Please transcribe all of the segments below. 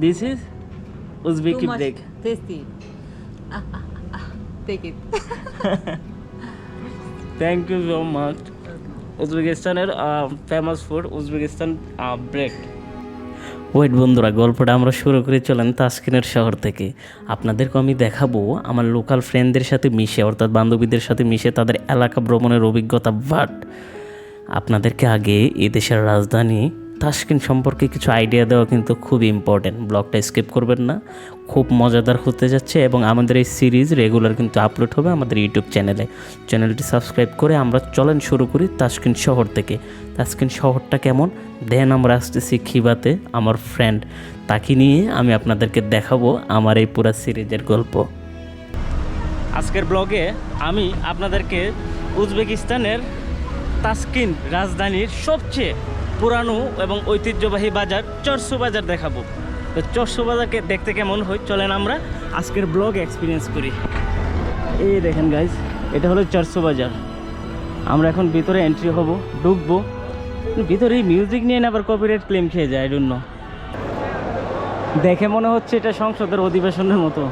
This is Too Uzbeki much break. tasty. Take it. Thank you so much. উজবেকিস্তানের famous food Uzbekistan bread. Wait বন্ধুরা, গল্পটা আমরা শুরু করে চলেন তাসকিনের শহর থেকে। আপনাদেরকে আমি দেখাবো আমার লোকাল ফ্রেন্ডদের সাথে মিশে, অর্থাৎ বান্ধবীদের সাথে মিশে তাদের এলাকা ভ্রমণের অভিজ্ঞতা। বাট আপনাদেরকে আগে এদেশের রাজধানী তাসকিন সম্পর্কে কিছু আইডিয়া দেওয়া কিন্তু খুব ইম্পর্টেন্ট। ব্লগটা স্কিপ করবেন না, খুব মজাদার হতে যাচ্ছে। এবং আমাদের এই সিরিজ রেগুলার কিন্তু আপলোড হবে আমাদের ইউটিউব চ্যানেলে। চ্যানেলটি সাবস্ক্রাইব করে আমরা চলেন শুরু করি তাসকিন শহর থেকে। তাসকিন শহরটা কেমন, দেন আমরা আসতেছি খিবাতে। আমার ফ্রেন্ড তাকে নিয়ে আমি আপনাদেরকে দেখাবো আমার এই পুরো সিরিজের গল্প। আজকের ব্লগে আমি আপনাদেরকে উজবেকিস্তানের তাসকিন রাজধানীর সবচেয়ে পুরানো এবং ঐতিহ্যবাহী বাজার চরসু বাজার দেখাবো। তো চরসু বাজারকে দেখতে কেমন হয় চলেন আমরা আজকের ব্লগ এক্সপিরিয়েন্স করি। এই দেখেন গাইজ, এটা হলো চরসু বাজার। আমরা এখন ভিতরে এন্ট্রি হব, ঢুকবো। ভিতরে মিউজিক নিয়ে আবার কপিরাইট ক্লেম খেয়ে যায়, আই ডোন্ট নো। দেখে মনে হচ্ছে এটা সংসদের অধিবেশনের মতো।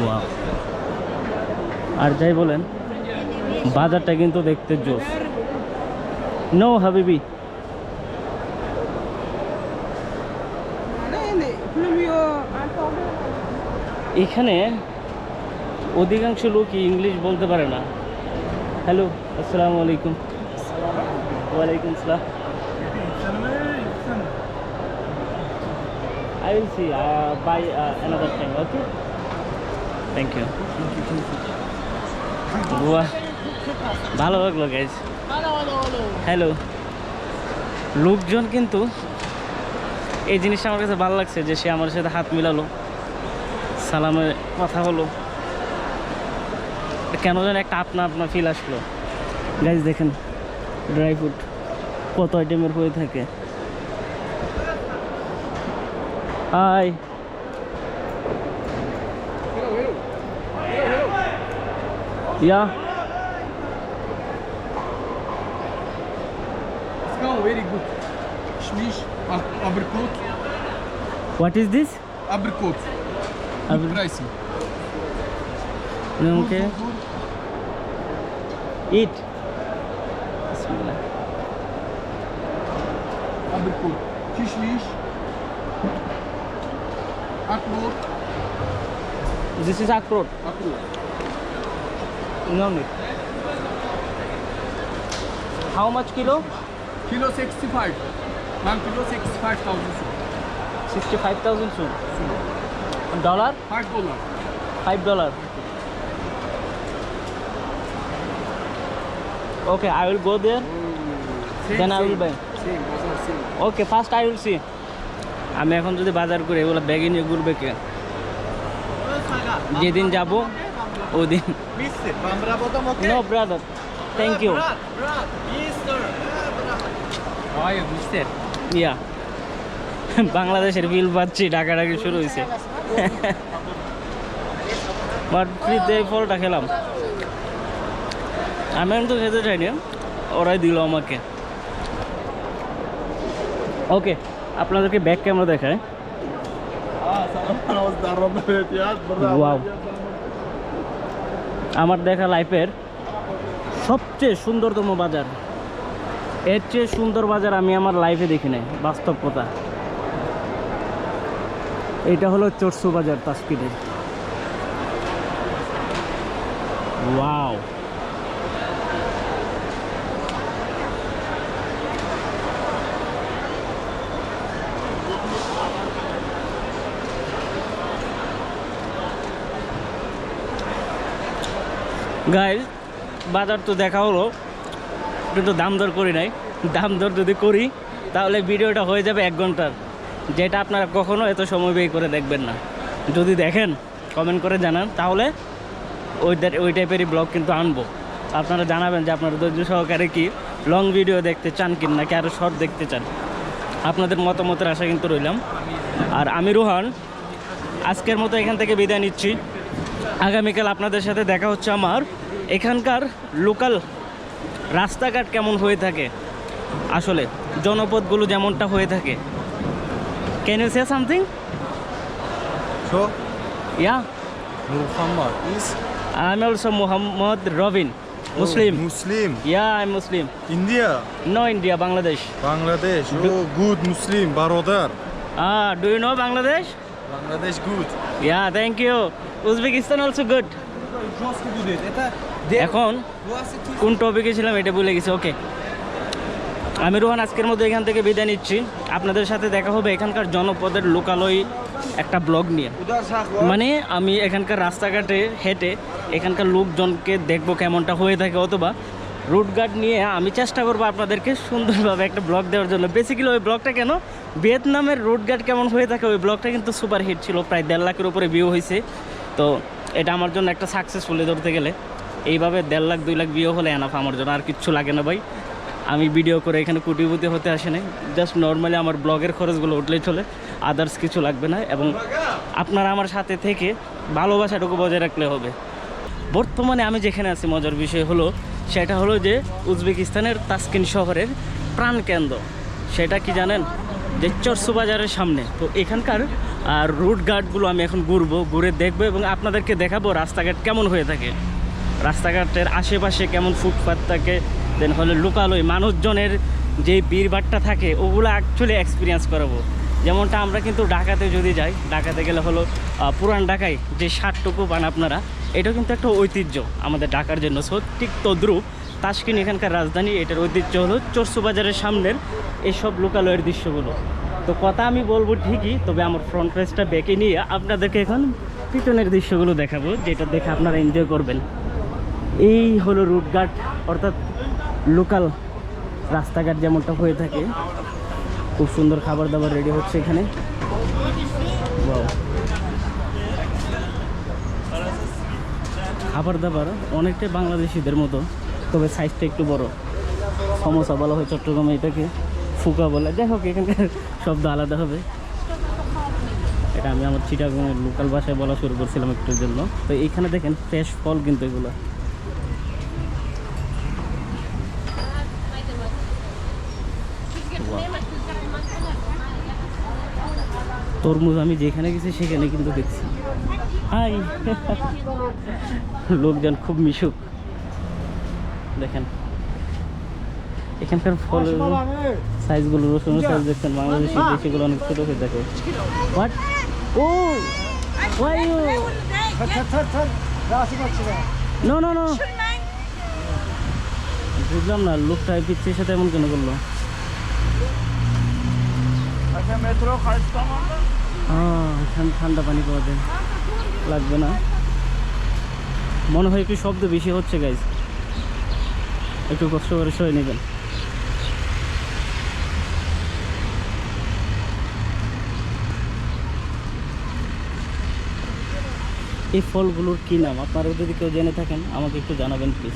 Wow. আর যাই বলেন, বাজারটা কিন্তু দেখতে জোস। নো হাবিবি, এখানে অধিকাংশ লোকই ইংলিশ বলতে পারে না। হ্যালো, আসসালামু আলাইকুম। ওয়ালাইকুম আসসালাম। I will see by another time, okay? Thank you. বাহ, ভালো লাগলো গাইজ। হ্যালো, লোকজন কিন্তু এই জিনিসটা আমার কাছে ভালো লাগছে যে সে আমার সাথে হাত মিলালো, সালামের কথা হলো, কেন যেন একটা আপনা আপনা ফিল আসলো। গাইজ দেখেন ড্রাই ফ্রুট কত আইটেমের হয়ে থাকে। Hi, yeah Oh, very good. Shmish, apricot. What is this? Apricot. Good pricing. Okay, Good. Eat. বিসমিল্লাহ। Apricot. Kishmish. Akrot. This is আখরোট। Akrot. No need. How much kilo? Kilo 65. 1 kilo 65,000. 65,000 soon. Dollar? $5. $5. Okay, I will go there. Then I will buy. Same, same. Okay, first I will see. আমি এখন যদি বাজার করে এগুলো ব্যাগে নিয়ে ঘুরবে কে? যেদিন যাব ওই দিন। No brother, thank you. Why, mister? ইয়া বাংলাদেশের বিল পাচ্ছি, ডাকাডাকি শুরু হয়েছে। বাট ফ্রিতে ফলটা খেলাম। আমি তো খেতে চাইনি, ওরাই দিল আমাকে। ওকে, আপনাদেরকে ব্যাক ক্যামেরা দেখায়। ওয়াও, আমার দেখা লাইফের সবচেয়ে সুন্দরতম বাজার। এর চেয়ে সুন্দর বাজার আমি আমার লাইফে দেখি নাই, বাস্তব কথা। এটা হলো চরসু বাজার তাসকিনের। ওয়াও, গাইজ বাজার তো দেখা হলো, কিন্তু দাম দর করি নাই। দাম দর যদি করি তাহলে ভিডিওটা হয়ে যাবে 1 ঘন্টার, যেটা আপনারা কখনো এত সময় ব্যয় করে দেখবেন না। যদি দেখেন কমেন্ট করে জানান, তাহলে ওই টাইপেরই ব্লগ কিন্তু আনবো। আপনারা জানাবেন যে আপনারা ধৈর্য সহকারে কি লং ভিডিও দেখতে চান কি নাকি আরও শর্ট দেখতে চান। আপনাদের মতামতের আশা কিন্তু রইলাম। আর আমি রোহান আজকের মতো এখান থেকে বিদায় নিচ্ছি। আগামীকাল আপনাদের সাথে দেখা হচ্ছে আমার এখানকার লোকাল রাস্তাঘাট কেমন হয়ে থাকে, আসলে জনপদগুলো যেমনটা হয়ে থাকে। Can you say something? So, yeah, Muhammad is I am also Mohammad Robin, Muslim. Muslim. Yeah, I am Muslim. India, no, India, Bangladesh. Bangladesh. Oh, good Muslim. Barodar. Do you know Bangladesh? Bangladesh good. Yeah, thank you. Uzbekistan also good. এখন কোন টপিকে ছিলাম এটা ভুলে গেছি। ওকে, আমি রোহান আজকের মধ্যে এখান থেকে বিদায় নিচ্ছি। আপনাদের সাথে দেখা হবে এখানকার জনপদের লোকালয় একটা ব্লগ নিয়ে। মানে আমি এখানকার রাস্তাঘাটে হেঁটে এখানকার লোকজনকে দেখবো কেমনটা হয়ে থাকে, অথবা রুটঘাট নিয়ে আমি চেষ্টা করবো আপনাদেরকে সুন্দরভাবে একটা ব্লগ দেওয়ার জন্য। বেসিক্যালি ওই ব্লগটা কেন, ভিয়েতনামের রুটঘাট কেমন হয়ে থাকে ওই ব্লগটা কিন্তু সুপার হিট ছিল, প্রায় 1.5 লাখের উপরে ভিউ হয়েছে। তো এটা আমার জন্য একটা সাকসেসফুলি ধরতে গেলে এইভাবে 1.5 লাখ 2 লাখ ভিউ হলে এনাফ আমার জন্য, আর কিচ্ছু লাগে না ভাই। আমি ভিডিও করে এখানে কোটিপতি হতে আসে নাই, জাস্ট নর্মালি আমার ব্লগের খরচগুলো উঠলেই চলে, আদার্স কিছু লাগবে না। এবং আপনারা আমার সাথে থেকে ভালোবাসাটুকু বজায় রাখলে হবে। বর্তমানে আমি যেখানে আছি, মজার বিষয় হলো সেটা হলো যে উজবেকিস্তানের তাসকিন শহরের প্রাণকেন্দ্র। সেটা কি জানেন, যে চরসু বাজারের সামনে। তো এখানকার রুটঘাটগুলো আমি এখন ঘুরে দেখবো এবং আপনাদেরকে দেখাবো রাস্তাঘাট কেমন হয়ে থাকে, রাস্তাঘাটের আশেপাশে কেমন ফুটপাত থাকে, দেন হলো লোকালয় মানুষজনের যে ভিড়ভাট্টা থাকে ওগুলো অ্যাকচুয়ালি এক্সপিরিয়েন্স করাবো। যেমনটা আমরা কিন্তু ঢাকাতে যদি যাই, ঢাকাতে গেলে হলো পুরান ঢাকায় যে ষাটটুকু পান আপনারা, এটাও কিন্তু একটা ঐতিহ্য আমাদের ঢাকার জন্য। সো ঠিক তদ্রূপ তাসকিন এখানকার রাজধানী, এটার ঐতিহ্য হলো চরসু বাজারের সামনের এইসব লোকালয়ের দৃশ্যগুলো। তো কথা আমি বলবো ঠিকই, তবে আমার ফ্রন্ট পেজটা বেঁকে নিয়ে আপনাদেরকে এখন পিছনের দৃশ্যগুলো দেখাবো, যেটা দেখে আপনারা এনজয় করবেন। এই হলো রুটঘাট, অর্থাৎ লোকাল রাস্তাঘাট যেমনটা হয়ে থাকে। খুব সুন্দর খাবার দাবার রেডি হচ্ছে এখানে। Wow. খাবার দাবার অনেকটাই বাংলাদেশিদের মতো, তবে সাইজটা একটু বড়। সমোসা বলা হয় চট্টগ্রামে, এটাকে ফুকা বলে। যাই হোক, এখানকার শব্দ আলাদা হবে। এটা আমি আমার চিটাগাংয়ের লোকাল ভাষায় বলা শুরু করছিলাম একটুর জন্য। তো এইখানে দেখেন ফ্রেশ ফল কিন্তু এগুলো। তরমুজ আমি যেখানে গেছি সেখানে কিন্তু দেখছি। হাই, লোকজন খুব মিশুক। দেখেন এখানকার ফলের সাইজগুলো, রসুনের সাইজ দেখছেন, বাংলাদেশি দেশিগুলো অনেক ছোটো হয়ে থাকে। What? Oh why you? No no no, বুঝলাম না লোকটা পিচ্ছির সাথে এমন কেন করলো। এখানে ঠান্ডা পানি পাওয়া যায়, লাগবে না মনে হয়। একটু শব্দ বেশি হচ্ছে গাইজ, একটু কষ্ট করে সয়ে নেবেন। এই ফলগুলোর কী নাম আপনারা যদি কেউ জেনে থাকেন আমাকে একটু জানাবেন প্লিজ।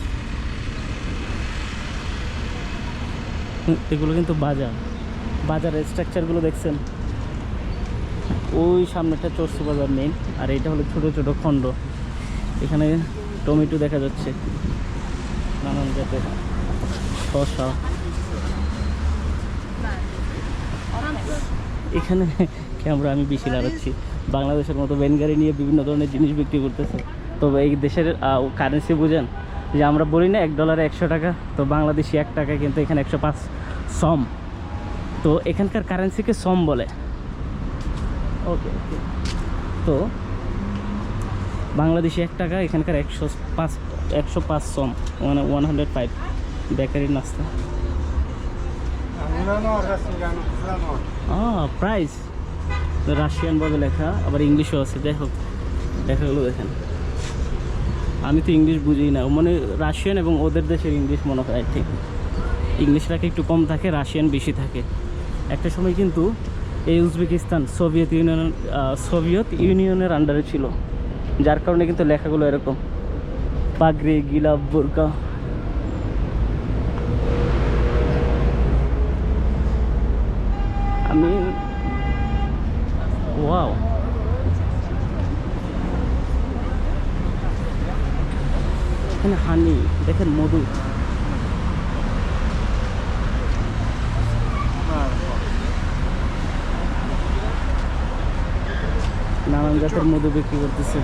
এগুলো কিন্তু বাজারের স্ট্রাকচারগুলো দেখছেন, ওই সামনেটা চরসু বাজার মেইন, আর এটা হলো ছোট ছোট খণ্ড। এখানে টমেটো দেখা যাচ্ছে, নানান জাতের শসা। এখানে ক্যামেরা আমি বেশি লাগাচ্ছি, বাংলাদেশের মতো ভ্যান গাড়ি নিয়ে বিভিন্ন ধরনের জিনিস বিক্রি করতেছে। তবে এই দেশের কারেন্সি বুঝেন, যে আমরা বলি না $1 100 টাকা, তো বাংলাদেশি 1 টাকা কিন্তু এখানে 105 সম। তো এখানকার কারেন্সিকে সম বলে। ওকে, তো বাংলাদেশি 1 টাকা, এখানকার 105 সম, মানে 105। বেকারির নাস্তা। প্রাইস রাশিয়ান ভাবে লেখা, আবার ইংলিশও আছে। যাই হোক, লেখাগুলো দেখেন। আমি তো ইংলিশ বুঝি না, মানে রাশিয়ান এবং ওদের দেশের ইংলিশ মনে হয় ঠিক। ইংলিশটাকে একটু কম থাকে, রাশিয়ান বেশি থাকে। একটা সময় কিন্তু এই উজবেকিস্তান সোভিয়েত ইউনিয়নের আন্ডারে ছিল, যার কারণে কিন্তু লেখাগুলো এরকম, পাগড়ি, গিলাফ, বোরকা। আমি ওয়াও, এখানে হানি দেখেন, মধু। নানান জাতের মধু বিক্রি করতেছে।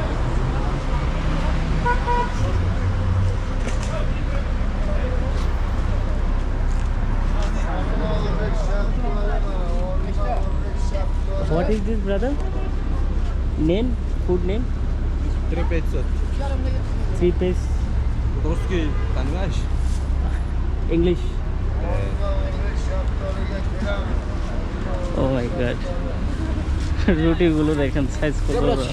What is this, brother? Name? Food name? 3500. 3 piece. Русский, понимаешь? English. Oh my god. রুটিগুলো দেখেন সাইজ কত বড়।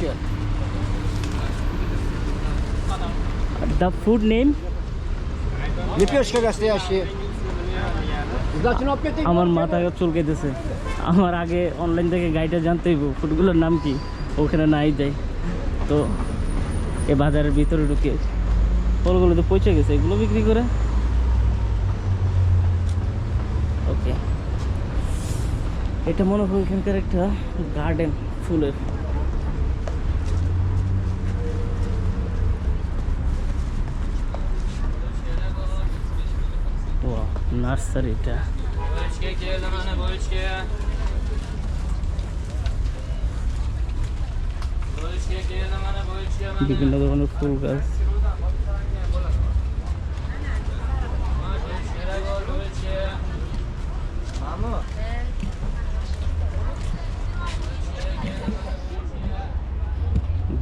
The food name? Лепешка настоящая. Значит, опять আমার মাথা চুলকাইতেছে। আমার আগে অনলাইন থেকে গাইডটা জানতে হইব ফুডগুলোর নাম কি, ওখানে নাই যাই। তো এই বাজারের ভিতরে ঢুকে ফলগুলো তো পচে গেছে, এগুলো বিক্রি করে। ওকে, এটা মনে হয় এখানকার একটা গার্ডেন ফুলের। নার্সারি এটা। বিভিন্ন ধরনের ফুল গাছ।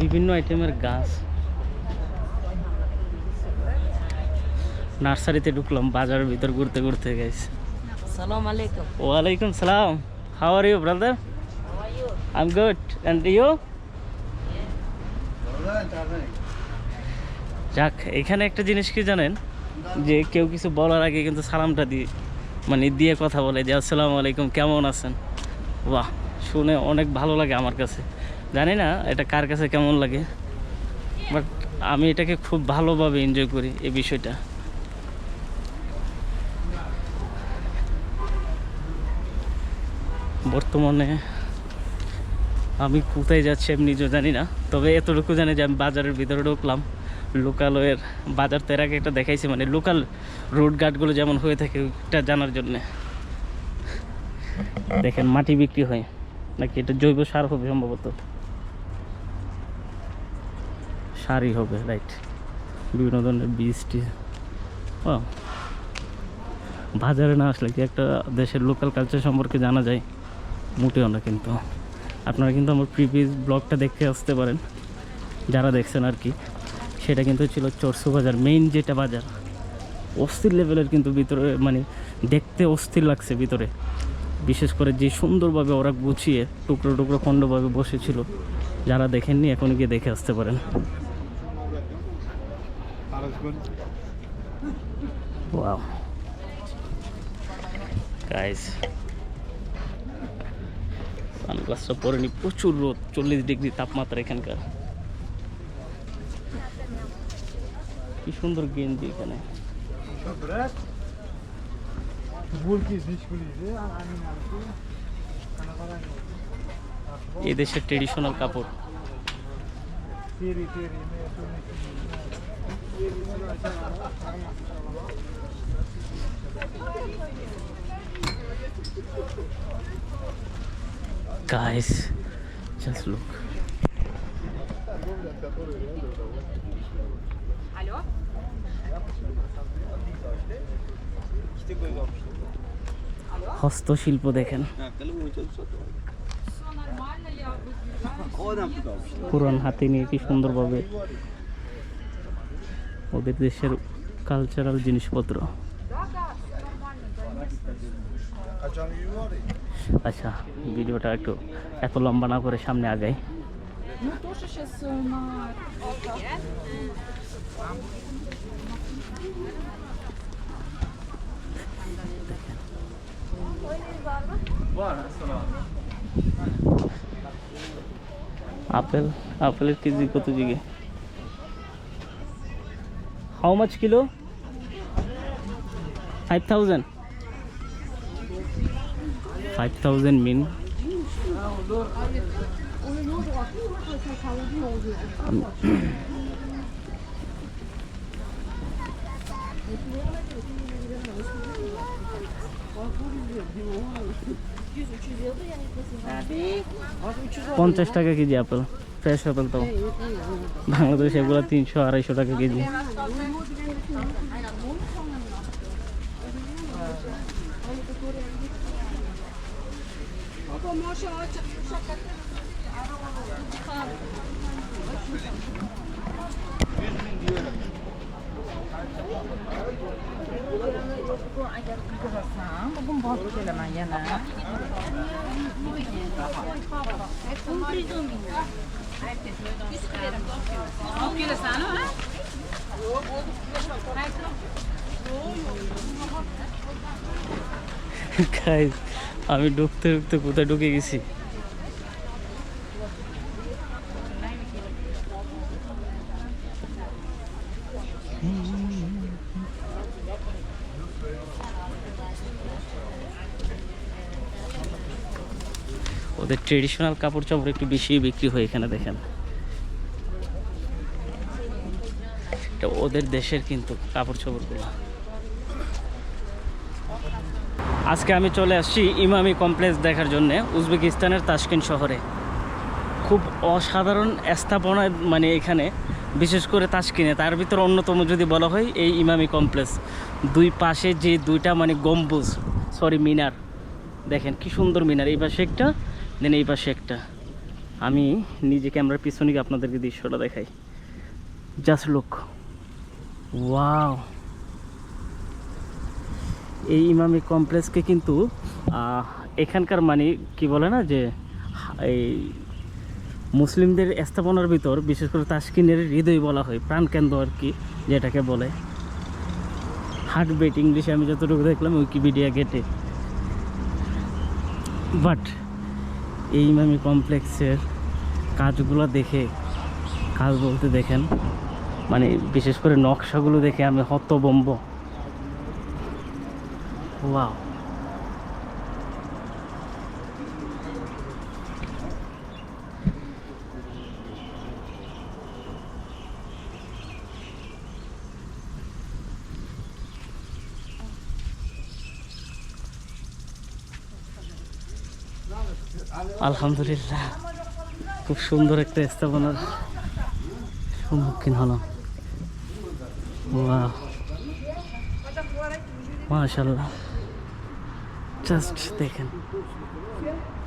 বিভিন্ন আইটেমের গাছ। নার্সারিতে ঢুকলাম বাজারের ভিতর ঘুরতে ঘুরতে গেছে। Assalamu alaikum. ওয়ালাইকুম সালাম। How are you brother? How are you? I am good, and you? যাক, এখানে একটা জিনিস কি জানেন, যে কেউ কিছু বলার আগে কিন্তু সালামটা দিয়ে কথা বলে যে আসসালামু আলাইকুম, কেমন আছেন। বাহ, শুনে অনেক ভালো লাগে আমার কাছে। জানি না এটা কার কাছে কেমন লাগে, বাট আমি এটাকে খুব ভালোভাবে এনজয় করি এই বিষয়টা। বর্তমানে আমি কোথায় যাচ্ছি আমি নিজেও জানি না, তবে এতটুকু জানি যে আমি বাজারের ভিতরে ঢুকলাম। লোকালয়ের বাজার তো এর আগে একটা দেখাইছি, মানে লোকাল রোড গার্ডগুলো যেমন হয়ে থাকে ওইটা জানার জন্যে। দেখেন মাটি বিক্রি হয় নাকি, এটা জৈব সার হবে সম্ভবত, সারই হবে, রাইট। বিভিন্ন ধরনের বীজটি। ও, বাজারে না আসলে কি একটা দেশের লোকাল কালচার সম্পর্কে জানা যায়? মোটেও না। কিন্তু আপনারা কিন্তু আমার প্রিভিয়াস ব্লগটা দেখতে আসতে পারেন, যারা দেখছেন আর কি। সেটা কিন্তু ছিল চরসু বাজার, মেইন যেটা বাজার। অস্থির লেভেলের কিন্তু ভিতরে, মানে দেখতে অস্থির লাগছে ভিতরে। বিশেষ করে যে সুন্দরভাবে ওরা গুছিয়ে টুকরো টুকরো খণ্ডভাবে বসেছিল। যারা দেখেননি এখন গিয়ে দেখে আসতে পারেন। ওয়াও গাইস, সানগ্লাসটা পরে নি, প্রচুর রোদ, 40 ডিগ্রি তাপমাত্রা এখানকার। কি সুন্দর গেঞ্জি এখানে। এই দেশের ট্রেডিশনাল কাপড়। Guys, just look. Алло? হস্তশিল্প দেখেন, পুরান হাতি নিয়ে কি সুন্দরভাবে ওদের দেশের কালচারাল জিনিসপত্র। আচ্ছা, ভিডিওটা একটু এত লম্বা না করে সামনে আগাই। Ну, тоже сейчас на... আপেলের কেজি কত জিগে? How much kilo? 5000 5000 মিন পঞ্চাশ টাকা কেজি আপেল, ফ্রেশ আপেল তো বাংলাদেশে এগুলো 300-250 টাকা কেজি। Guys, আমি ঢুকতে ঢুকতে কোথায় ঢুকে গেছি। ওদের ট্রেডিশনাল কাপড় চোপড় একটু বেশি বিক্রি হয় এখানে, দেখেন এটা ওদের দেশের কিন্তু কাপড় চোপড়গুলো। আজকে আমি চলে আসছি ইমামি কমপ্লেক্স দেখার জন্যে, উজবেকিস্তানের তাশকেন্ট শহরে। খুব অসাধারণ স্থাপনা, মানে এখানে বিশেষ করে তাশকেন্টে, তার ভিতর অন্যতম যদি বলা হয় এই ইমামি কমপ্লেক্স। দুই পাশে যে দুইটা মানে গম্বুজ, মিনার, দেখেন কি সুন্দর মিনার, এই পাশে একটা, দেন এই পাশে একটা। আমি নিজে ক্যামেরার পিছনে গিয়ে আপনাদেরকে দৃশ্যটা দেখাই, জাস্ট লুক, ওয়াও। এই ইমামি কমপ্লেক্সকে কিন্তু এখানকার মানে কি বলে না যে এই মুসলিমদের স্থাপনার ভিতর, বিশেষ করে তাশকেন্টের হৃদয় বলা হয়, প্রাণকেন্দ্র আর কি যেটাকে বলে, হার্ট বিট ইংলিশে আমি যতটুকু দেখলাম উইকিপিডিয়া গেটে। বাট এই ইমামি কমপ্লেক্সের কাজগুলো দেখে, কাজ বলতে দেখেন মানে বিশেষ করে নকশাগুলো দেখে আমি হতভম্ব। ওয়াও, আলহামদুলিল্লাহ খুব সুন্দর একটা স্থাপনার সম্মুখীন হলাম। ওয়াও, মাশাআল্লাহ, জাস্ট দেখেন,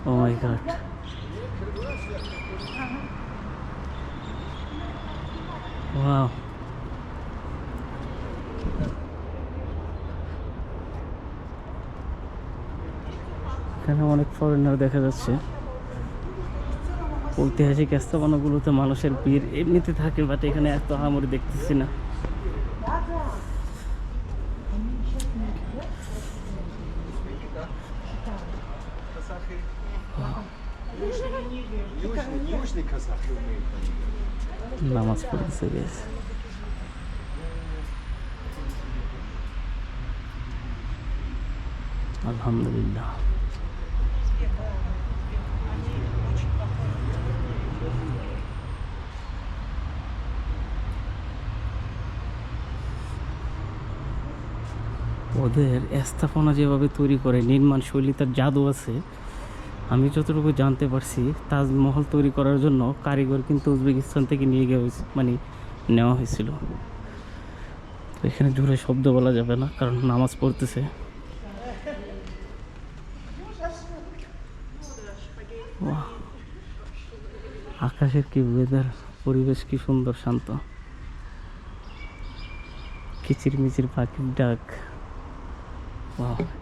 ও মাই গড। ওয়াও, এখানে অনেক ফরেনার দেখা যাচ্ছে। ঐতিহাসিক স্থাপনাগুলোতে মানুষের ভিড় এমনিতে থাকে, বাট এখানে এত আহামরি দেখতেছি না। নামাজ পড়তেছে গেছে। আলহামদুলিল্লাহ। ওদের স্থাপনা যেভাবে তৈরি করে, নির্মাণ শৈলী, তার জাদু আছে। আমি যতটুকু জানতে পারছি, তাজমহল তৈরি করার জন্য কারিগর কিন্তু উজবেকিস্তান থেকে নিয়ে গিয়ে মানে নেওয়া হয়েছিল। তো এখানে জোরে শব্দ বলা যাবে না, কারণ নামাজ পড়তেছে। আকাশের কি ওয়েদার, পরিবেশ কি সুন্দর শান্ত, কিচিরমিচির পাখির ডাক।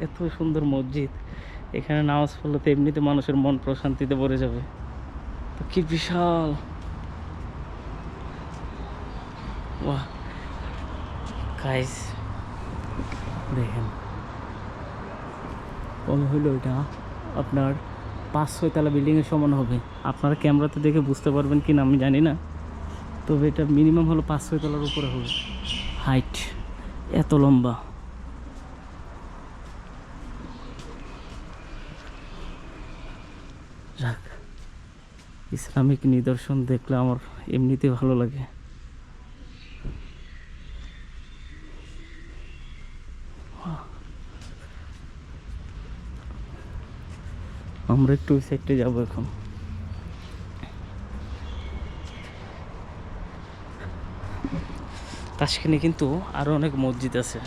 এত সুন্দর মসজিদ, এখানে নামাজ পড়লে তো এমনিতে মানুষের মন প্রশান্তিতে ভরে যাবে। তো কি বিশাল, বাহ গাইস দেখেন, কম হইলো এটা আপনার 5-6 তলা বিল্ডিংয়ের সমান হবে। আপনারা ক্যামেরাতে দেখে বুঝতে পারবেন কি না আমি জানি না, তবে এটা মিনিমাম হলো 5-6 তলার উপরে হবে হাইট, এত লম্বা। যাক, ইসলামিক নিদর্শন দেখলে আমার এমনিতে ভালো লাগে। আমরা একটু ওই সাইডে যাবো এখন। তাসখানে কিন্তু আরও অনেক মসজিদ আছে,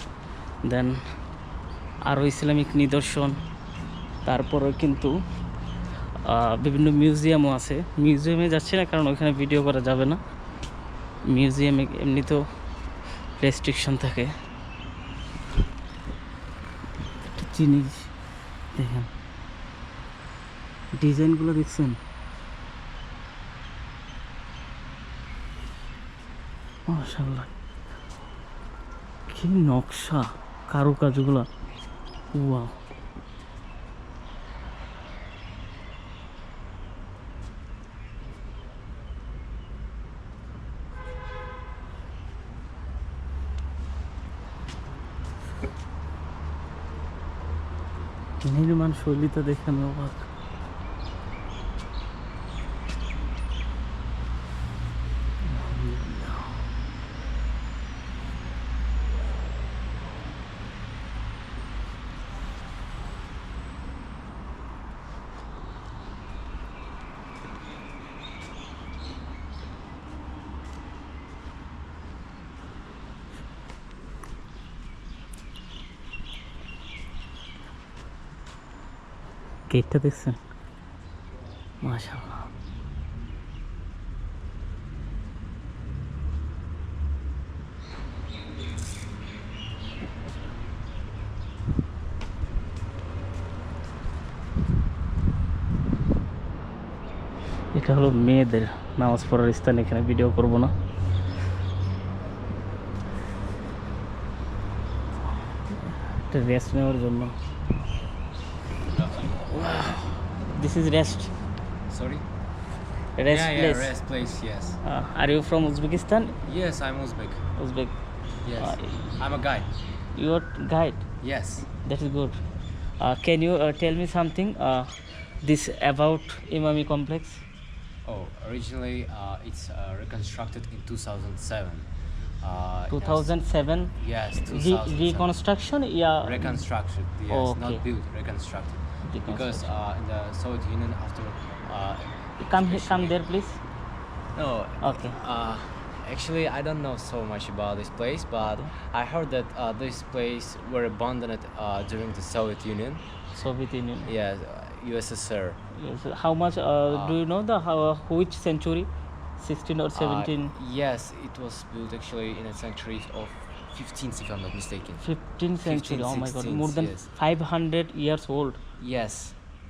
দেন আরও ইসলামিক নিদর্শন, তারপরে কিন্তু বিভিন্ন মিউজিয়ামও আছে। মিউজিয়ামে যাচ্ছি না কারণ ওখানে ভিডিও করা যাবে না, মিউজিয়ামে এমনিতেও রেস্ট্রিকশন থাকে। একটা জিনিস দেখেন, ডিজাইনগুলো দেখছেন, মাশাআল্লাহ কি নকশা, কারুকাজগুলো, ওয়াও। নির্মাণ শৈলীটা দেখে আমি অবাক। গেটটা দেখছেন, মাশাআল্লাহ। এটা হলো মেয়েদের নামাজ পড়ার স্থান, এখানে ভিডিও করব না। এটা রেস্ট নেওয়ার জন্য। This is rest, Sorry? Rest Yeah, place. rest place, yes. Are you from Uzbekistan? Yes, I'm Uzbek. Uzbek. Yes. I'm a guide. You are guide. Yes. That is good. Can you tell me something this about Imami complex? Oh, originally it's reconstructed in 2007. It was- 2007 Yes, 2007. reconstruction, yeah. Reconstructed, yes, Oh, okay. not built, reconstructed. Because in the Soviet Union after... Come there, please. No, Okay. actually I don't know so much about this place, but I heard that this place were abandoned during the Soviet Union. Soviet Union. Yes, USSR. Yes. How much do you know the which century? 16 or 17? Yes, it was built actually in the centuries of 15th, if I'm not mistaken. 15th century. 15th, Oh my god, 16th, more than yes. 500 years old. Yes,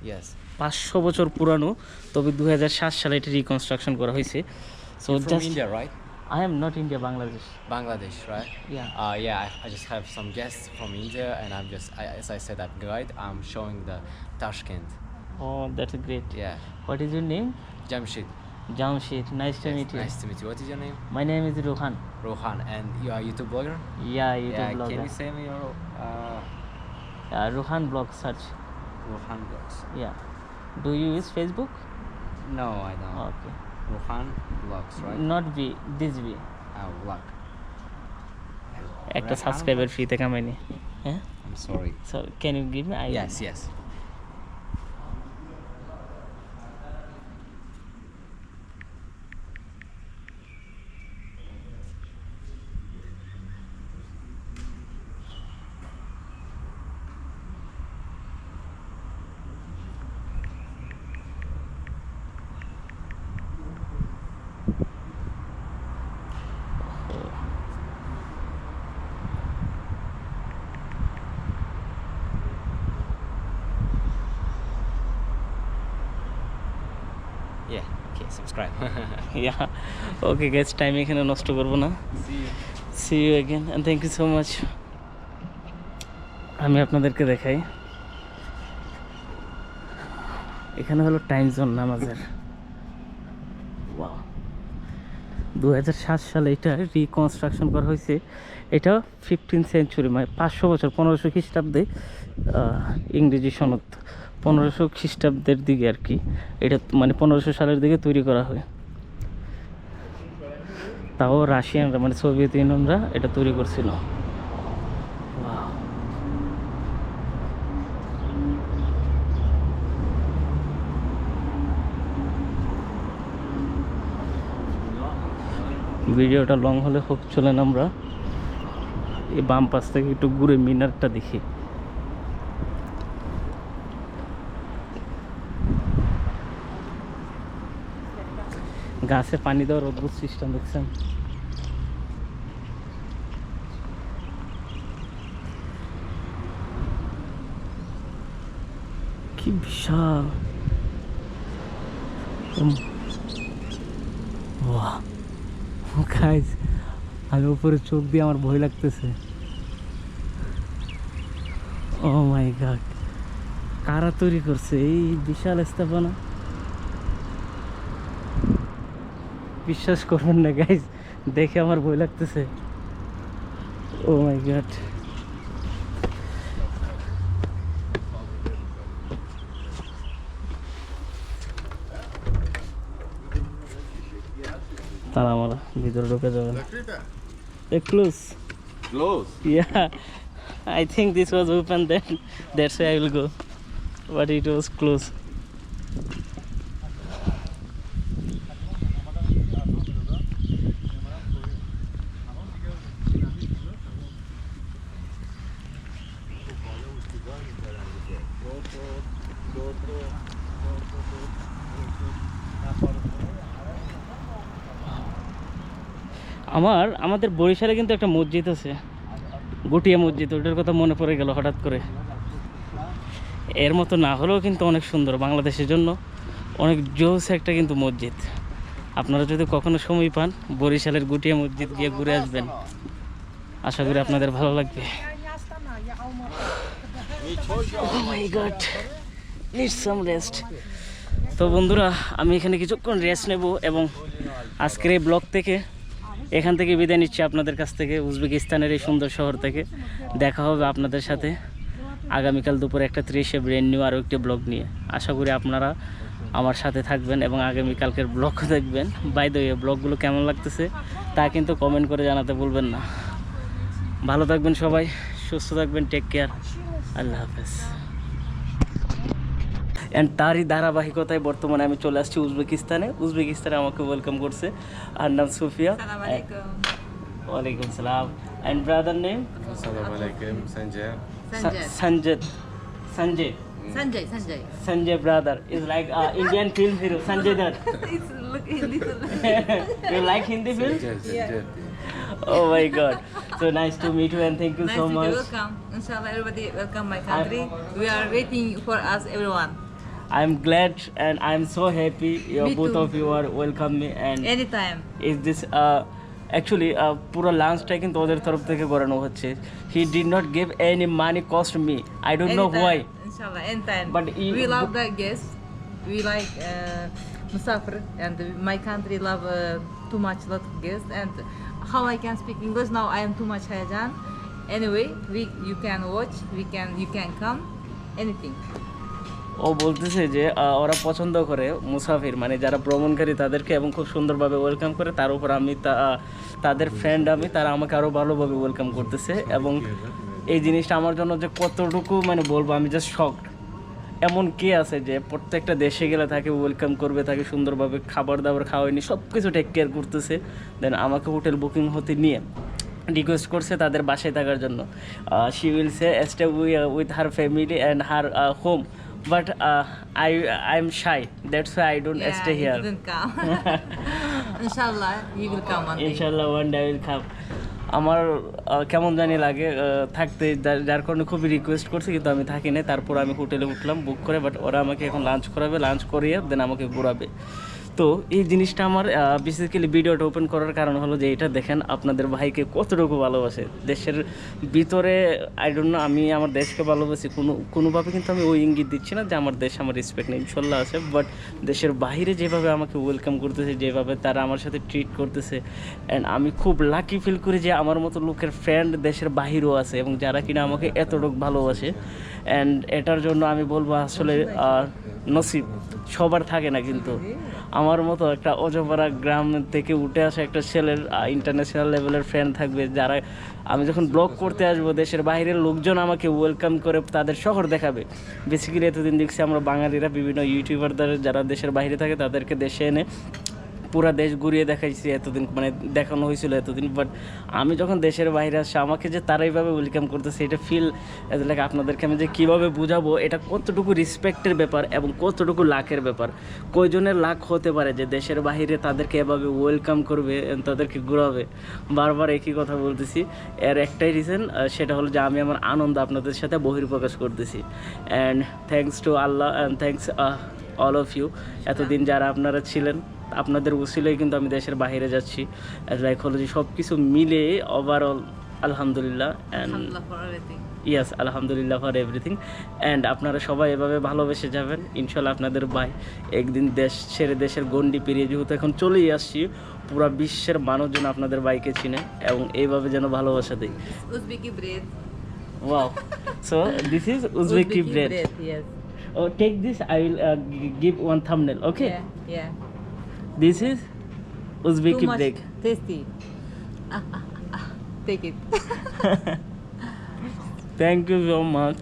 yes. 500 বছর পুরানো, তবে 2007 সালে এটি reconstruction করা হয়েছে। So You're from just India, right? I am not India, Bangladesh. Bangladesh, right? Yeah. Yeah. I just have some guests from India, and I'm just, as I said, I'm guide. I'm showing the Tashkent. Oh, that's great. Yeah. What is your name? Jamshid. Jamshid. Nice to Yes, meet you. Nice to meet you. What is your name? My name is Rohan. Rohan, and you are a YouTube blogger. Yeah, YouTube Yeah. blogger. Can you say me your Rohan blog search. Rohan blogs? Yeah. Do you use Facebook? No, I don't. Okay. Rohan blogs, right? Not B, this B. Vlog. একটা Rohan subscriber vlog? ফ্রিতে কামাইনি। হ্যাঁ, I'm sorry. So can you give me? Yes, yes. Yeah. Okay. Subscribe. Yeah okay guys, time এখানে নষ্ট করব না। See you. See you again and thank you so much. আমি আপনাদেরকে দেখাই, এখানে হলো টাইম জোন নামাজের। ওয়াও, 2007 সালে এটা রিকনস্ট্রাকশন করা হয়েছে। এটা 15th সেঞ্চুরি, মানে 500 বছর, 1500 খ্রিস্টাব্দে, ইংরেজি সনদ 1500 খ্রিস্টাব্দের দিকে আর কি। এটা মানে 1500 সালের দিকে তৈরি করা হয়। তাও রাশিয়ানরা, মানে সোভিয়েত ইউনিয়নরা এটা তৈরি করছিল। Wow. ভিডিওটা লং হলে হোক, চলেন আমরা এই বাম পাশ থেকে একটু ঘুরে মিনারটা দেখি। গাছে পানি দেওয়ার অদ্ভুত সিস্টেম দেখছেন। কি বিশাল! গাইস, আমি উপরে চোখ দিয়ে আমার ভয় লাগতেছে। ও মাই গড, কারা তৈরি করছে এই বিশাল স্থাপনা? বিশ্বাস করবেন না গাইস, দেখে আমার ভয় লাগতেছে। ও মাই গড, তারা আমরা ভিতরে ঢুকে যাবে। Close. Close. Yeah, I think this was open then. That's why I will go. But it was closed. আমাদের বরিশালে কিন্তু একটা মসজিদ আছে, গুটিয়া মসজিদ, ওটার কথা মনে পড়ে গেল হঠাৎ করে। এর মতো না হলেও কিন্তু অনেক সুন্দর, বাংলাদেশের জন্য অনেক জোস একটা কিন্তু মসজিদ। আপনারা যদি কখনো সময় পান বরিশালের গুটিয়া মসজিদ গিয়ে ঘুরে আসবেন, আশা করি আপনাদের ভালো লাগবে। Oh my God, need some rest. তো বন্ধুরা, আমি এখানে কিছুক্ষণ রেস্ট নেব এবং আজকের এই ব্লগ থেকে এখান থেকে বিদায় নিচ্ছি আপনাদের কাছ থেকে, উজবেকিস্তানের এই সুন্দর শহর থেকে। দেখা হবে আপনাদের সাথে আগামীকাল দুপুরে 1:30 ব্র্যান্ড নিউ আরও একটি ব্লগ নিয়ে। আশা করি আপনারা আমার সাথে থাকবেন এবং আগামীকালকের ব্লগ দেখবেন। বাই দ্য ওয়ে, ব্লগগুলো কেমন লাগতেছে তা কিন্তু কমেন্ট করে জানাতে ভুলবেন না। ভালো থাকবেন সবাই, সুস্থ থাকবেন, টেক কেয়ার, আল্লাহ হাফেজ। অ্যান্ড তারই ধারাবাহিকতায় বর্তমানে আমি চলে আসছি উজবেকিস্তানে আমাকে ওয়েলকাম করছে। আর নাম সুফিয়া। ওয়ালাইকুম সালাম। And brother name? Assalamu alaikum. Sanjay. Sanjay brother is like Indian film hero Sanjay Dutt. It's looking little. You like Hindi film? Yeah. Oh my God, so nice to meet you and thank you so much. Welcome. Inshallah, everybody welcome my country. We are waiting for us, everyone. I'm glad and I'm so happy Me both too. of you are welcome me. And Anytime. is this actually পুরো লাঞ্চটা কিন্তু ওদের তরফ থেকে করানো হচ্ছে। He did not give any money cost me. I don't know Anytime. why. Inshallah, anytime. But we love the guests. We like Musafir, and my country love too much lot of guests. And how I can speak English now? I am too much hajan. Anyway, you can watch. You can come. Anything. ও বলতেছে যে ওরা পছন্দ করে মুসাফির, মানে যারা ভ্রমণকারী তাদেরকে, এবং খুব সুন্দরভাবে ওয়েলকাম করে। তার উপর আমি তাদের ফ্রেন্ড, তারা আমাকে আরও ভালোভাবে ওয়েলকাম করতেছে। এবং এই জিনিসটা আমার জন্য যে কতটুকু মানে বলবো, আমি জাস্ট শকড। এমন কে আছে যে প্রত্যেকটা দেশে গেলে তাকে ওয়েলকাম করবে, তাকে সুন্দরভাবে খাবার দাবার খাওয়ায়নি, সব কিছু টেক কেয়ার করতেছে। দেন আমাকে হোটেল বুকিং হতে নিয়ে রিকোয়েস্ট করছে তাদের বাসায় থাকার জন্য। She will say stay with her family and her home, but I'm shy, that's why I don't stay You here. didn't come. Inshallah, you will come one day. Inshallah one day I will come. আমার কেমন জানি লাগে থাকতে, যার কারণে খুবই request করছি, কিন্তু আমি থাকি না। তারপর আমি হোটেলে উঠলাম বুক করে, বাট ওরা আমাকে এখন লাঞ্চ করাবে, লাঞ্চ করিয়ে দেন আমাকে ঘোরাবে। তো এই জিনিসটা আমার বেসিক্যালি ভিডিওটা ওপেন করার কারণ হলো যে এটা দেখেন আপনাদের ভাইকে কতটুকু ভালোবাসে। দেশের ভিতরে আই ডোন্ট নো, আমি আমার দেশকে ভালোবাসি কোনোভাবে, কিন্তু আমি ওই ইঙ্গিত দিচ্ছি না যে আমার দেশ আমার রেসপেক্ট নেই, ইনশাল্লাহ আছে। বাট দেশের বাইরে যেভাবে আমাকে ওয়েলকাম করতেছে, যেভাবে তারা আমার সাথে ট্রিট করতেছে, অ্যান্ড আমি খুব লাকি ফিল করি যে আমার মতো লোকের ফ্রেন্ড দেশের বাহিরেও আছে, এবং যারা কিনা আমাকে এতটুকু ভালোবাসে। অ্যান্ড এটার জন্য আমি বলবো আসলে নসিব সবার থাকে না, কিন্তু আমার মতো একটা অজপাড়া গ্রাম থেকে উঠে আসা একটা ছেলের ইন্টারন্যাশনাল লেভেলের ফ্রেন্ড থাকবে, যারা আমি যখন ব্লগ করতে আসবো দেশের বাইরের লোকজন আমাকে ওয়েলকাম করে তাদের শহর দেখাবে। বেসিক্যালি এতদিন দেখছি আমরা বাঙালিরা বিভিন্ন ইউটিউবারদের যারা দেশের বাইরে থাকে তাদেরকে দেশে এনে পুরা দেশ ঘুরিয়ে দেখাইছি এতদিন, মানে দেখানো হয়েছিল এতদিন, বাট আমি যখন দেশের বাইরে আসছি আমাকে যে তারা এইভাবে ওয়েলকাম করতেছে, এটা ফিল লাইক আপনাদেরকে আমি যে কীভাবে বুঝাবো, এটা কতটুকু রেসপেক্টের ব্যাপার এবং কতটুকু লাখের ব্যাপার। কয়জনের লাখ হতে পারে যে দেশের বাইরে তাদেরকে এভাবে ওয়েলকাম করবে, তাদেরকে ঘুরাবে। বারবার একই কথা বলতেছি, এর একটাই রিজন, সেটা হলো যে আমি আমার আনন্দ আপনাদের সাথে বহির্প্রকাশ করতেছি। And thanks to Allah and thanks all of you, এতদিন যারা আপনারা ছিলেন, আপনাদের উসিলেই কিন্তু আমি দেশের বাইরে যাচ্ছি। লাইক হলো যে সব কিছু মিলে ওভারঅল আলহামদুলিল্লাহ অ্যান্ড Alhamdulillah for everything. ইয়াস আলহামদুলিল্লাহ ফর এভরিথিং। অ্যান্ড আপনারা সবাই এভাবে ভালোবেসে যাবেন ইনশাল্লাহ। আপনাদের ভাই একদিন দেশ ছেড়ে দেশের গণ্ডি পেরিয়ে যেহেতু এখন চলেই আসছি, পুরা বিশ্বের মানুষজন আপনাদের বাইকে চিনে এবং এইভাবে যেন ভালোবাসা দেয়। Uzbeki bread. Wow, so this is Uzbeki bread. Yes. Oh, take this. I will give one thumbnail. Okay. Yeah. This is Uzbeki Too much bread. tasty. Take it. Thank you so much.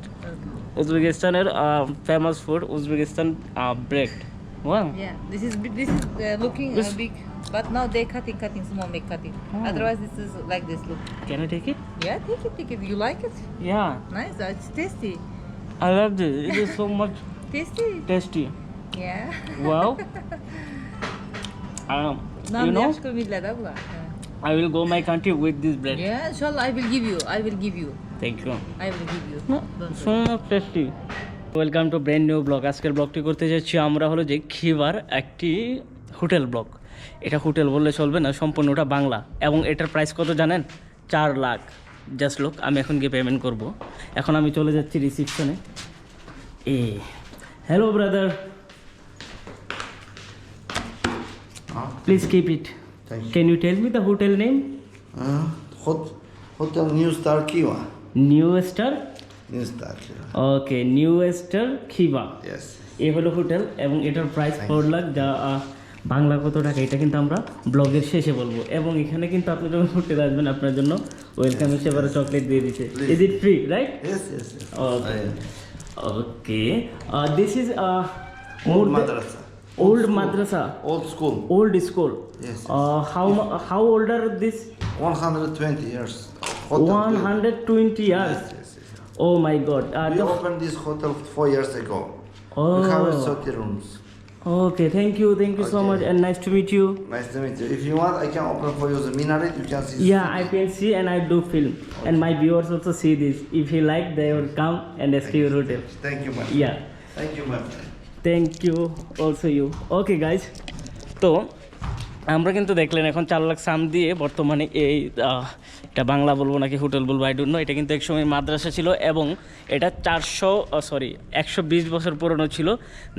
Uzbekistaner famous food, Uzbekistan bread. Wow. Yeah. This is looking This- big, but now they cutting small, make cutting. Oh. Otherwise, this is like this. Look. Can I take it? Yeah, take it. You like it? Yeah. Nice. It's tasty. I love this. It is so much Tasty. tasty. Yeah. Wow. Nam You know, yaş koymadılar abla. I will go my country with this bread. Yeah, inshallah I will give you. Thank you. I will give you. No, Don't so much tasty. Welcome to brand new blog. আজকের ব্লগটি করতে যাচ্ছি আমরা হলো যে খিবার একটি hotel blog. এটা hotel বললে চলবে না, সম্পূর্ণটা বাংলা। এবং এটার প্রাইস কত জানেন? 4 লাখ। জাস্ট লোক, আমি এখন গিয়ে পেমেন্ট করব। এখন আমি চলে যাচ্ছি রিসিপশনে। Hello brother, please keep it. Thank you. Can you tell me the hotel name? Hotel New Star Kiva. New Star. New Star Kiva. Okay, New Star Khiva. Yes. এই হলো হোটেল এবং এটার প্রাইস 4 লাখ, যা বাংলা কত টাকা এটা কিন্তু আমরা ব্লগের শেষে বলবো। এবং এখানে কিন্তু আপনি যখন হোটেলে আসবেন আপনার জন্য ওয়েলকাম হিসেবে চকলেট দিয়ে দিচ্ছে। Is it free, right? Yes, yes, yes. Okay. Okay. This is Old madrasa. Old madrasa. Old school. Old school. Yes, yes. How old are this? 120 years. Hotel. 120 years. Yes, yes, yes. Oh my God. We opened this hotel 4 years ago. We have 30 rooms. Okay. Thank you so Okay. much and nice to meet you. Nice to meet you. If you want, I can open for you the minaret. You can see. Yeah, I can see and I do film, and my viewers also see this. If you like, they will come and stay your hotel. Thank you, my friend. Yeah, Thank you, my friend. thank you also you. Okay, guys. তো আমরা কিন্তু দেখলেন এখন 4 লাখ সাম দিয়ে বর্তমানে এই এটা বাংলা বলবো নাকি হোটেল বলবো আই ডোন্ট নো, এটা কিন্তু একসময় মাদ্রাসা ছিল এবং এটা 120 বছর পুরনো ছিল।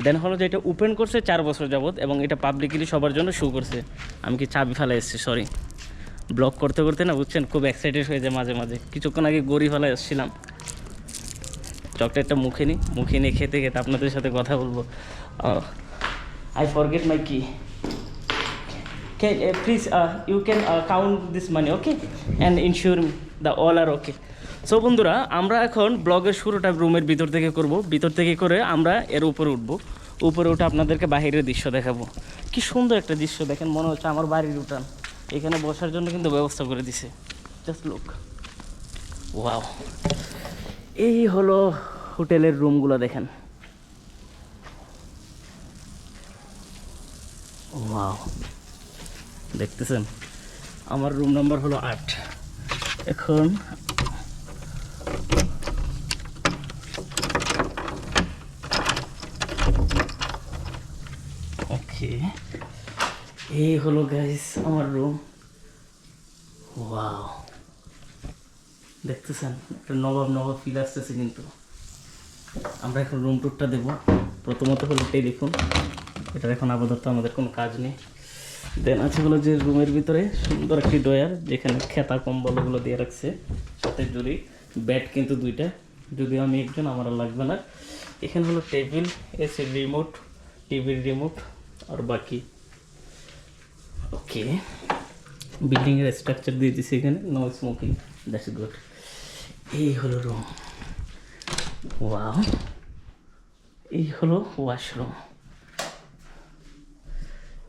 দেন হলো যে এটা ওপেন করছে 4 বছর যাবত এবং এটা পাবলিকলি সবার জন্য শো করছে। আমি কি চাবি ফেলে এসেছি, সরি, ব্লগ করতে করতে না বুঝছেন খুব এক্সাইটেড হয়ে যায় মাঝে মাঝে। কিছুক্ষণ আগে গড়ি ফেলে এসেছিলাম, চকলেটটা মুখে নিয়ে খেতে খেতে আপনাদের সাথে কথা বলবো। আই ফরগেট মাই কি। Please, you can count this money, okay? And ensure the all are okay. So বন্ধুরা, আমরা এখন ব্লগের শুরুটা রুমের ভিতর থেকে করব। ভিতর থেকে করে আমরা এর উপরে উঠবো। উপরে উঠে আপনাদেরকে বাইরের দৃশ্য দেখাবো। কি সুন্দর একটা দৃশ্য দেখেন, মনে হচ্ছে আমার বাড়ির উঠান। এখানে বসার জন্য কিন্তু ব্যবস্থা করে দিছে। Just look, wow. এই হলো হোটেলের রুমগুলো দেখেন, ওয়াও। দেখতেছেন আমার রুম নাম্বার হলো 8। এখন ওকে, এই হলো গাইস আমার রুম। ওয়াও, দেখতেছেন একটা নবাব ফিল আসতেছে। কিন্তু আমরা এখন রুম টুরটা দেবো। প্রথমত হলো টেলিফোন, এটার এখন আপাতত আমাদের কোনো কাজ নেই। দেন আছে হলো যে রুমের ভিতরে সুন্দর একটি ডয়ার, যেখানে খেতা কম্বলগুলো দিয়ে রাখছে, সাথে জুড়ি। বেড কিন্তু 2টা, যদিও আমি একজন, আমার আর লাগবে না। এখানে হলো টেবিল, এসির রিমোট, টিভির রিমোট আর বাকি। ওকে, বিল্ডিংয়ের স্ট্রাকচার দিয়ে দিচ্ছি এখানে, নো স্মোকিং, দ্যাটস গুড। এই হলো রুম, ওয়াও। এই হলো ওয়াশরুম।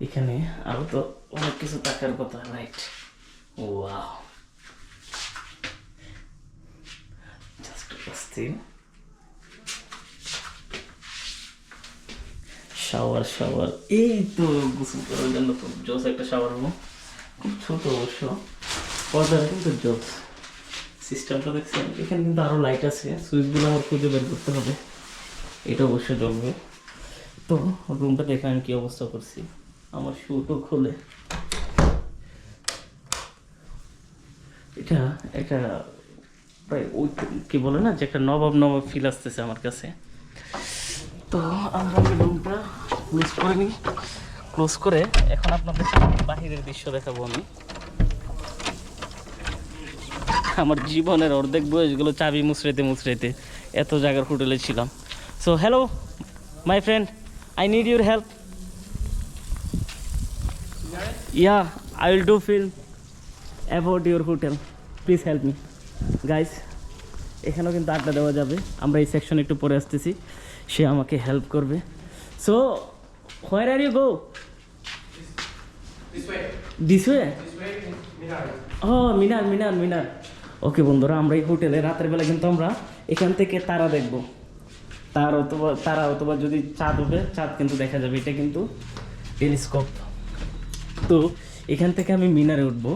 এখানে আরো তো অনেক কিছু থাকার কথা, রাইট? ওয়াও, জাস্ট অস্থির। শাওয়ার এই তো গোসল করার জন্য খুব জোস একটা শাওয়ার রুম, খুব ছোট অবশ্য, পর্দাটা কিন্তু জোস। সিস্টেমটা দেখছেন? এখানে কিন্তু আরো লাইট আছে, সুইচগুলো আমার খুঁজে বের করতে হবে, এটা অবশ্যই জ্বলবে। তো রুমটা দেখে আমি কি অবস্থা করছি, আমার শুটো খুলে এটা একটা প্রায় ওই কি বলে না যে একটা নবাব ফিল আসতেছে আমার কাছে। তো আমরা রুমটা ক্লোজ করে নিই, ক্লোজ করে এখন আপনাদের বাহিরের দৃশ্য দেখাবো আমি। আমার জীবনের অর্ধেক বয়সগুলো চাবি মুচড়াইতে এত জায়গার হোটেলে ছিলাম। So hello my friend, I need your help. Yeah, I will do film about your hotel, please help me guys. এখানেও কিন্তু আড্ডা দেওয়া যাবে, আমরা এই সেকশনে একটু পরে আসতেছি, সে আমাকে হেল্প করবে। So where are you go? This way? ও মিনার। ওকে বন্ধুরা, আমরা এই হোটেলে রাতের বেলা কিন্তু আমরা এখান থেকে তারা দেখব, তারা অথবা যদি চাঁদ উঠে, চাঁদ কিন্তু দেখা যাবে, এটা কিন্তু টেলিস্কোপ। তো এখান থেকে আমি মিনারে উঠবো,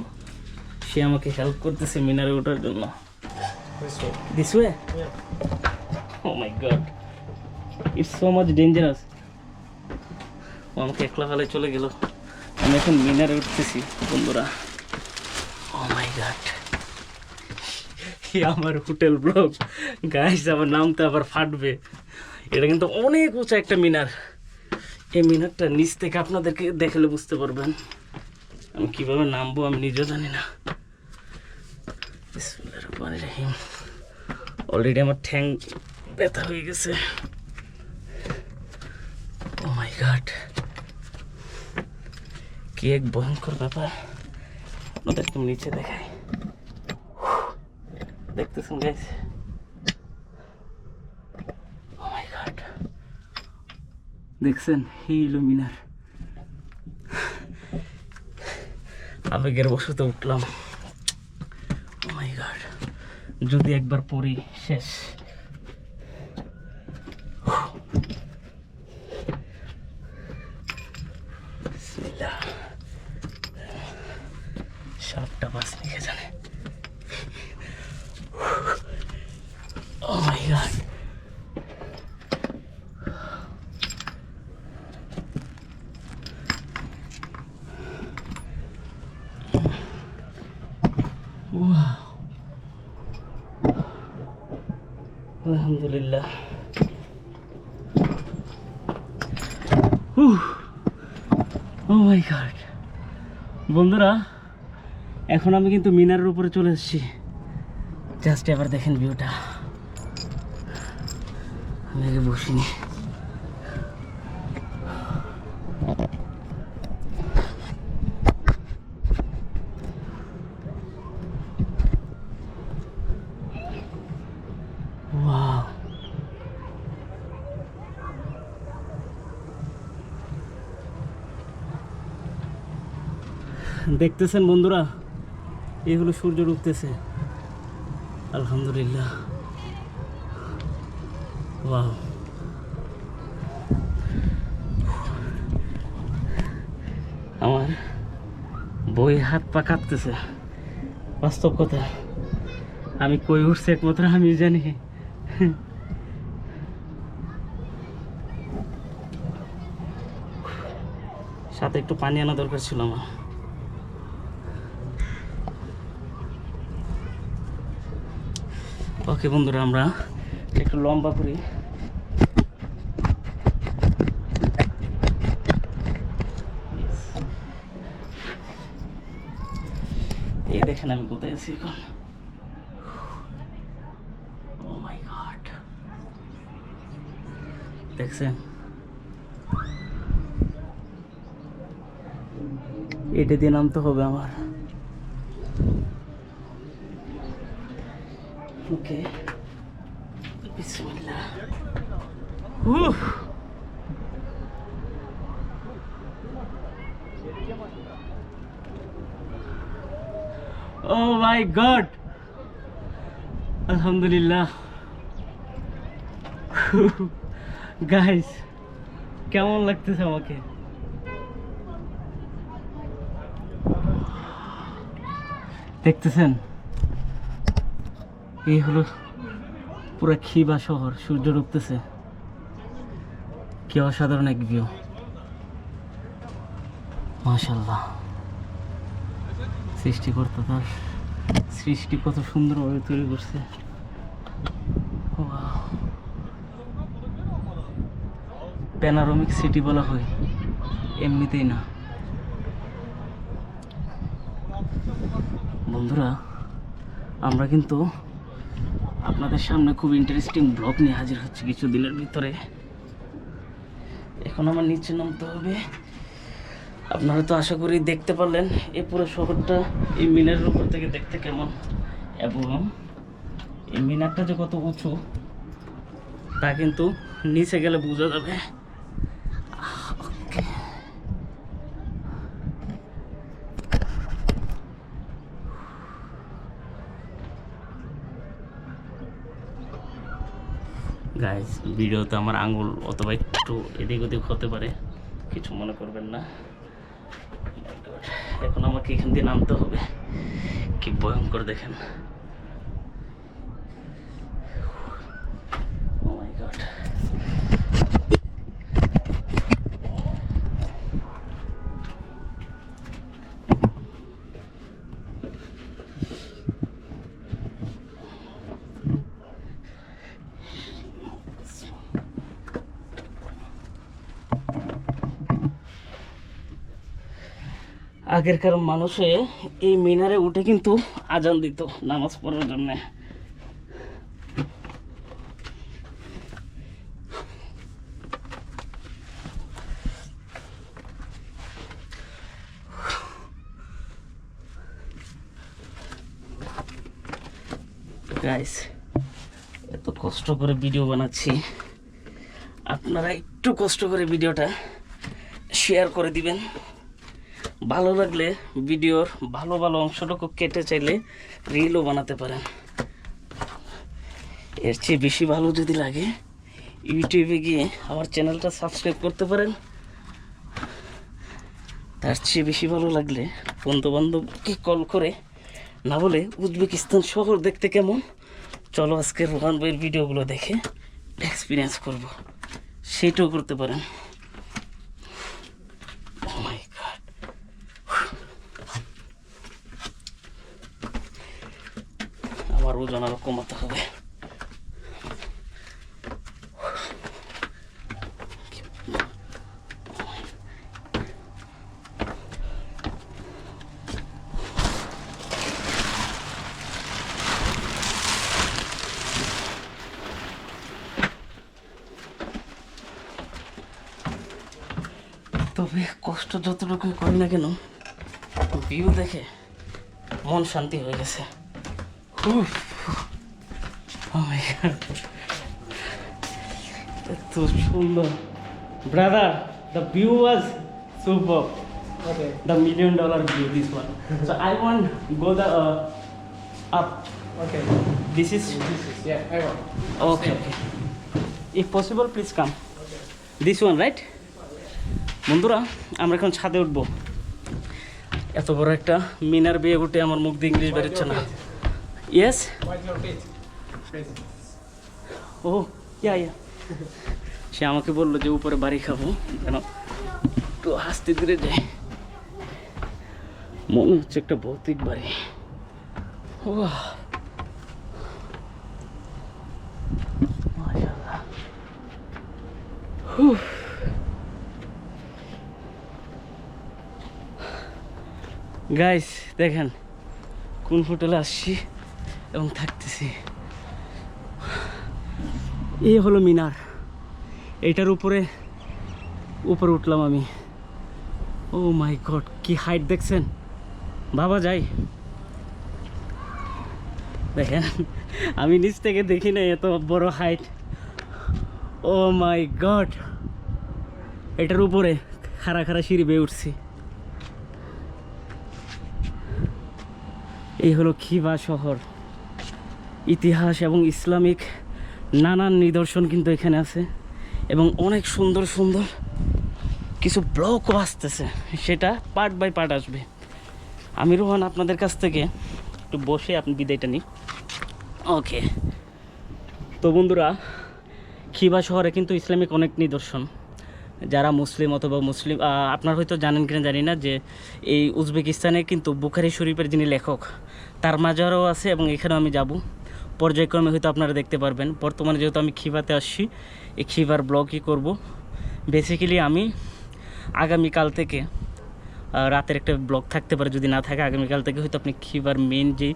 সে আমাকে হেল্প করতেছে মিনারে ওঠার জন্য। This way? Oh my God, it's so much dangerous. ও আমাকে একলা ফেলে চলে গেল, আমি এখন মিনারে উঠতেছি বন্ধুরা। ও মাই গড, আমার হোটেল ব্লগ গাইস, আমার নামতে আবার ফাটবে। এটা কিন্তু অনেক উঁচা একটা মিনার, এই মিনারটা নিচ থেকে আপনাদেরকে দেখলে বুঝতে পারবেন। আমি কিভাবে নামবো আমি নিজেও জানি না। বিসমিল্লাহির রহমানির রহিম। অলরেডি আমার ঠ্যাং ব্যথা হয়ে গেছে। ও মাই গড, কি এক ভয়ঙ্কর ব্যাপার। আপনাদেরকে নিচে দেখাই, দেখতেছেন গাইস? ও মাই গড, দেখছেন? হিল মিনার। আবেগের বশত উঠলাম। ও মাই গড, যদি একবার পড়ি শেষ। বিসমিল্লাহ, সাপটা বাস নিয়ে জানে। ও মাই গড, আলহামদুলিল্লাহ। ও মাই গড বন্ধুরা, এখন আমি কিন্তু মিনারের উপরে চলে এসেছি। জাস্ট এবার দেখেন ভিউটা, আমি আগে বসিনি। ওয়াও, দেখতেছেন বন্ধুরা, এই হলো সূর্য ডুবতেছে। আলহামদুলিল্লাহ, ওয়াও। আমার বই হাত পা কাঁপতেছে, বাস্তব কথা। আমি কই উঠছি একমাত্র আমি জানি। সাথে একটু পানি আনা দরকার ছিল আমার। ওকে বন্ধুরা, আমরা একটু লম্বা করি। এই দেখেন আমি কোথায় আছি এখন। ও মাই গড, দেখছেন? এটা দিয়ে নামতে হবে আমার। ওকে, বিসমিল্লাহ। মাই গড, আলহামদুলিল্লাহ। গাইস কেমন লাগতেছে আমাকে? দেখতেছেন, এই হলো পুরো খিবা শহর, সূর্য ডুবতেছে। কি অসাধারণ এক ভিউ, মাশাআল্লাহ। সৃষ্টিকর্তা তার সৃষ্টি কত সুন্দরভাবে তৈরি করছে। প্যানোরামিক সিটি বলা হয়, এমনিতেই না। বন্ধুরা, আমরা কিন্তু আপনাদের সামনে খুব ইন্টারেস্টিং ব্লগ নিয়ে হাজির হচ্ছে কিছুদিনের ভিতরে। এখন আমার নিচে নামতে হবে। আপনারা তো আশা করি দেখতে পারলেন এই পুরো শহরটা এই মিনারের উপর থেকে দেখতে কেমন, এবং এই মিনারটা যে কত উঁচু তা কিন্তু নিচে গেলে বোঝা যাবে। গাইস, ভিডিওতে আমার আঙ্গুল অথবা একটু এদিক ওদিক হতে পারে, কিছু মনে করবেন না। এখন আমাকে এখান দিয়ে নামতে হবে। কি ভয়ঙ্কর দেখেন। Oh my God. আগেরকার মানুষে এই মিনারে উঠে কিন্তু আজান দিত নামাজ পড়ার জন্য। গাইস, এত কষ্ট করে ভিডিও বানাচ্ছি, আপনারা একটু কষ্ট করে ভিডিওটা শেয়ার করে দিবেন। ভালো লাগলে ভিডিওর ভালো ভালো অংশটুকু কেটে চাইলে রিলও বানাতে পারেন। এর চেয়ে বেশি ভালো যদি লাগে ইউটিউবে গিয়ে আমার চ্যানেলটা সাবস্ক্রাইব করতে পারেন। তার চেয়ে বেশি ভালো লাগলে বন্ধুবান্ধবকে কল করে না বলে উজবেকিস্তান শহর দেখতে কেমন, চলো আজকে রোহান ভাইয়ের ভিডিওগুলো দেখে এক্সপিরিয়েন্স করব, সেটাও করতে পারেন। আমার ওজন আরো কমাতে হবে। তবে কষ্ট যতটুকু করি না কেন, ভিউ দেখে মন শান্তি হয়ে গেছে। এত সুন্দর brother, the view was superb. Okay. The $1 million view, this one. So I want go the up. Okay. This is Yeah, I want. okay. If possible, please come. This one, right? বন্ধুরা, আমরা এখন ছাদে উঠবো। এত বড় একটা মিনার বেয়ে উঠে আমার মুখ দিয়ে ইংলিশ বেরোচ্ছে না। Yes, What's your pitch? ও ইয়া ইয়া। সে আমাকে বললো যে উপরে বাড়ি খাবো, যেন একটু হাসতে ধীরে যাই। মনে হচ্ছে একটা ভৌতিক বাড়ি। ওয়াহ, মাশাআল্লাহ। গাইস দেখেন কোন হোটেলে আসছি এবং থাকতেছি। এই হলো মিনার, এইটার উপরে উঠলাম আমি। ও মাই গড, কি হাইট দেখছেন, ভাবা যায়। দেখেন আমি নিচ থেকে দেখি না এত বড় হাইট। ও মাই গড, এটার উপরে খাড়া খাড়া সিঁড়ি বেয়ে উঠছি। এই হলো খিভা শহর। ইতিহাস এবং ইসলামিক নানান নিদর্শন কিন্তু এখানে আছে এবং অনেক সুন্দর সুন্দর কিছু ব্লকও আসতেছে, সেটা পার্ট বাই পার্ট আসবে। আমি রোহান আপনাদের কাছ থেকে একটু বসে আপনি বিদায়টা নিই। ওকে, তো বন্ধুরা, খিভা শহরে কিন্তু ইসলামিক অনেক নিদর্শন। যারা মুসলিম অথবা মুসলিম, আপনারা হয়তো জানেন কিনা জানি না যে এই উজবেকিস্তানে কিন্তু বুখারি শরীফের যিনি লেখক তার মাজারও আছে এবং এখানেও আমি যাব। পর্যায়ক্রমে হয়তো আপনারা দেখতে পারবেন। বর্তমানে যেহেতু আমি খিভাতে আসছি, এই খিভার ব্লগই করব। বেসিক্যালি আমি আগামীকাল থেকে রাতের একটা ব্লগ থাকতে পারে, যদি না থাকে আগামীকাল থেকে হয়তো আপনি খিভার মেন যে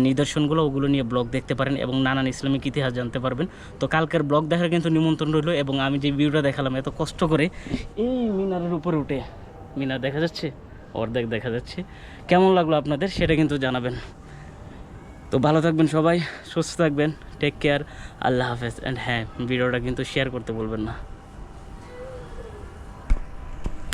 নিদর্শনগুলো ওগুলো নিয়ে ব্লগ দেখতে পারেন এবং নানান ইসলামিক ইতিহাস জানতে পারবেন। তো কালকের ব্লগ দেখার কিন্তু নিমন্ত্রণ রইল। এবং আমি যে ভিউটা দেখালাম এত কষ্ট করে এই মিনারের উপরে উঠে, মিনার দেখা যাচ্ছে, অর্ধেক দেখা যাচ্ছে, কেমন লাগলো আপনাদের সেটা কিন্তু জানাবেন। তো ভালো থাকবেন সবাই, সুস্থ থাকবেন, টেক কেয়ার, আল্লাহ হাফেজ। অ্যান্ড হ্যাঁ, ভিডিওটা কিন্তু শেয়ার করতে বলবেন না।